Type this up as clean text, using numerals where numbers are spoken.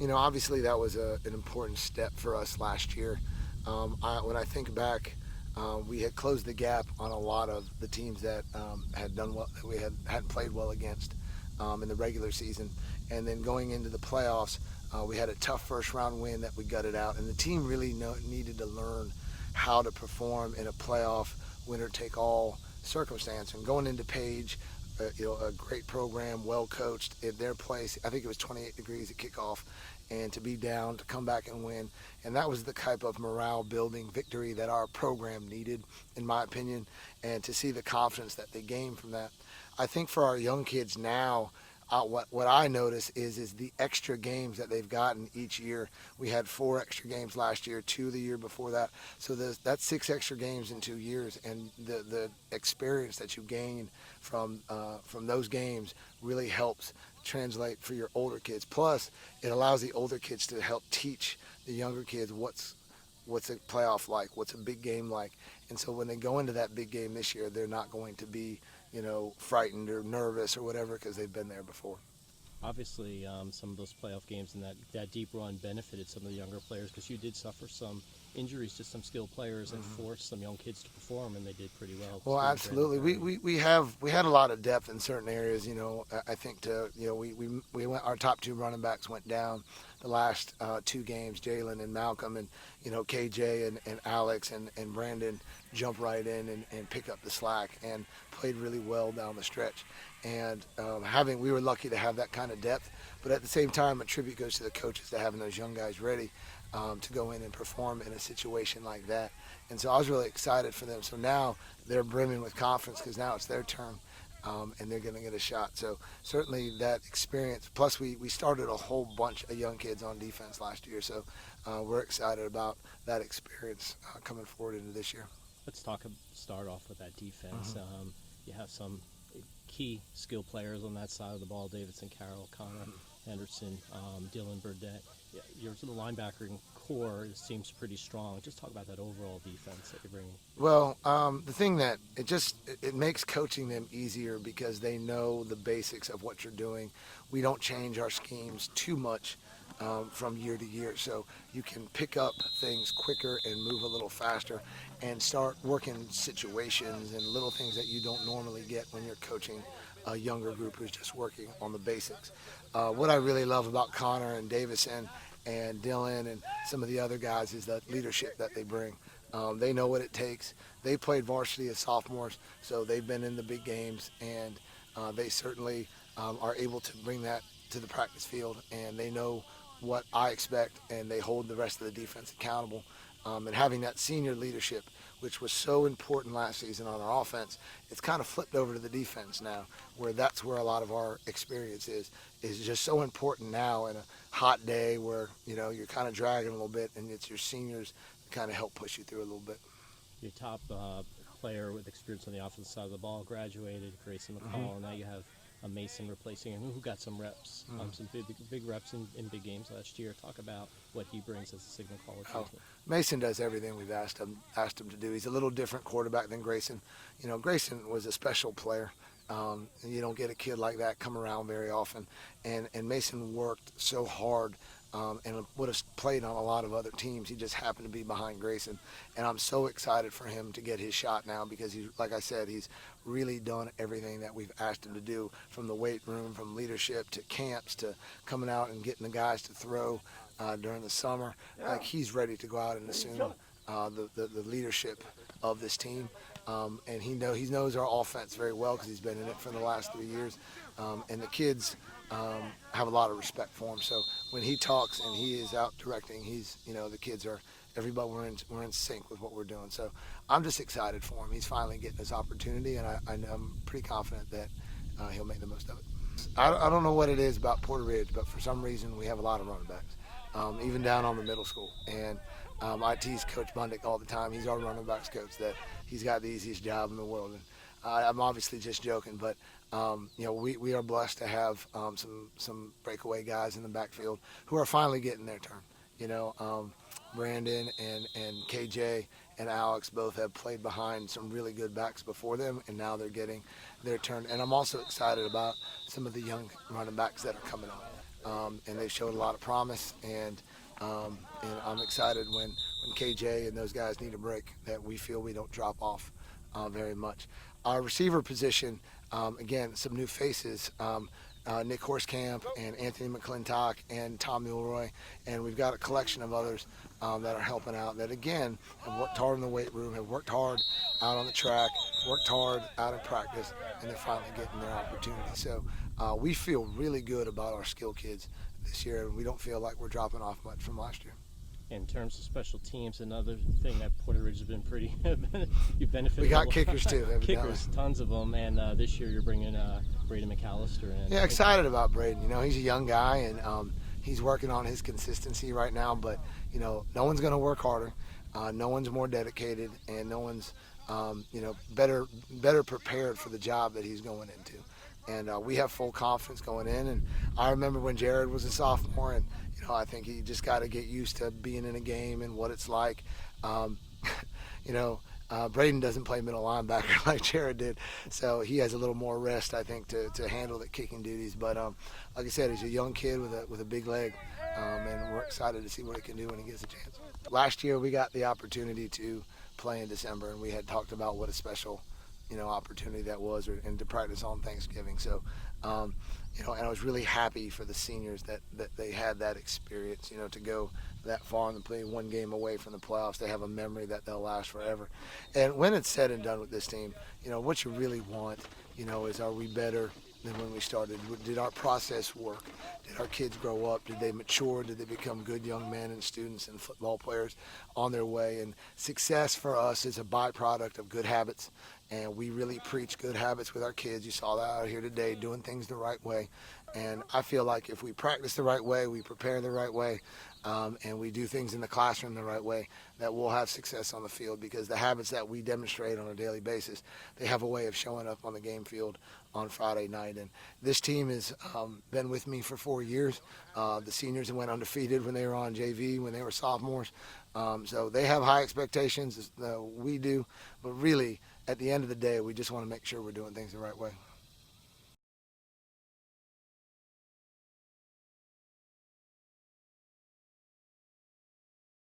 Obviously that was an important step for us last year. When I think back, we had closed the gap on a lot of the teams that had done well, that we hadn't played well against in the regular season, and then going into the playoffs, we had a tough first round win that we gutted out, and the team really needed to learn how to perform in a playoff winner take all circumstance. And going into Page, a great program, well coached in their place. I think it was 28 degrees at kickoff, and to be down, to come back and win, and that was the type of morale building victory that our program needed, in my opinion, and to see the confidence that they gained from that. I think for our young kids now, what I notice is the extra games that they've gotten each year. We had 4 extra games last year, 2 the year before that. So that's 6 extra games in 2 years, and the experience that you gain from those games really helps translate for your older kids. Plus, it allows the older kids to help teach the younger kids what's a playoff like, what's a big game like. And so when they go into that big game this year, they're not going to be frightened or nervous or whatever because they've been there before. Obviously, some of those playoff games and that deep run benefited some of the younger players because you did suffer some injuries to some skilled players and forced some young kids to perform, and they did pretty well. Well, absolutely. We had a lot of depth in certain areas. I think we went, our top 2 running backs went down the last 2 games, Jalen and Malcolm, and KJ and Alex and Brandon jump right in and pick up the slack and played really well down the stretch. And we were lucky to have that kind of depth, but at the same time, a tribute goes to the coaches to having those young guys ready to go in and perform in a situation like that. And so I was really excited for them. So now they're brimming with confidence because now it's their turn, and they're going to get a shot. So certainly that experience. Plus, we started a whole bunch of young kids on defense last year, so we're excited about that experience coming forward into this year. Let's start off with that defense. You have some key skill players on that side of the ball: Davidson, Carroll, Connor, Henderson, Dylan Burdett. Your sort of linebacker core seems pretty strong. Just talk about that overall defense that you're bringing. Well, the thing that it makes coaching them easier because they know the basics of what you're doing. We don't change our schemes too much from year to year, so you can pick up things quicker and move a little faster and start working situations and little things that you don't normally get when you're coaching a younger group who's just working on the basics. What I really love about Connor and Davison and Dylan and some of the other guys is that leadership that they bring. They know what it takes. They played varsity as sophomores, so they've been in the big games, and they certainly are able to bring that to the practice field, and they know what I expect, and they hold the rest of the defense accountable. And having that senior leadership, which was so important last season on our offense, it's kind of flipped over to the defense now, where that's where a lot of our experience is just so important now in a hot day where you're kind of dragging a little bit, and it's your seniors that kind of help push you through a little bit. Your top player with experience on the offensive side of the ball graduated, Grayson McCall, and now you have a Mason replacing him who got some reps, some big reps in big games last year. Talk about what he brings as a signal caller. Mason does everything we've asked him to do. He's a little different quarterback than Grayson. Grayson was a special player. You don't get a kid like that come around very often. And Mason worked so hard and would have played on a lot of other teams. He just happened to be behind Grayson. And I'm so excited for him to get his shot now because, like I said, he's really done everything that we've asked him to do, from the weight room, from leadership to camps to coming out and getting the guys to throw during the summer. Like, he's ready to go out and assume the leadership of this team. And he knows our offense very well because he's been in it for the last 3 years. And the kids have a lot of respect for him. So when he talks and he is out directing, the kids are, everybody, we're in sync with what we're doing. So I'm just excited for him. He's finally getting his opportunity, and I'm pretty confident that he'll make the most of it. I don't know what it is about Porter Ridge, but for some reason we have a lot of running backs, even down on the middle school. And I tease Coach Bundick all the time. He's our running backs coach, that he's got the easiest job in the world. And I'm obviously just joking, but we are blessed to have some breakaway guys in the backfield who are finally getting their turn. Brandon and KJ and Alex both have played behind some really good backs before them, and now they're getting their turn. And I'm also excited about some of the young running backs that are coming on. and they showed a lot of promise. And I'm excited when KJ and those guys need a break that we feel we don't drop off very much. Our receiver position, again, some new faces. Nick Horsekamp and Anthony McClintock and Tom Milroy, and we've got a collection of others that are helping out that, again, have worked hard in the weight room, have worked hard out on the track, worked hard out in practice, and they're finally getting their opportunity. So we feel really good about our skill kids this year, and we don't feel like we're dropping off much from last year. In terms of special teams, another thing that Porter Ridge has been pretty you've benefited. We got kickers too. Kickers, tons of them, and this year you're bringing Braden McAllister in. Yeah, excited about Braden. You know, he's a young guy, and he's working on his consistency right now. But you know, no one's going to work harder, no one's more dedicated, and no one's better prepared for the job that he's going into. And we have full confidence going in. And I remember when Jared was a sophomore, and I think he just got to get used to being in a game and what it's like. Braden doesn't play middle linebacker like Jared did, so he has a little more rest, I think, to handle the kicking duties. But like I said, he's a young kid with a big leg, and we're excited to see what he can do when he gets a chance. Last year, we got the opportunity to play in December, and we had talked about what a special opportunity that was, and to practice on Thanksgiving. So, and I was really happy for the seniors that they had that experience, to go that far and play one game away from the playoffs. They have a memory that they'll last forever. And when it's said and done with this team, what you really want, is, are we better than when we started? Did our process work? Did our kids grow up? Did they mature? Did they become good young men and students and football players on their way? And success for us is a byproduct of good habits, and we really preach good habits with our kids. You saw that out here today, doing things the right way. And I feel like if we practice the right way, we prepare the right way, and we do things in the classroom the right way, that we'll have success on the field, because the habits that we demonstrate on a daily basis, they have a way of showing up on the game field on Friday night. And this team has been with me for 4 years. The seniors went undefeated when they were on JV, when they were sophomores. So they have high expectations, we do, but really, at the end of the day, we just want to make sure we're doing things the right way.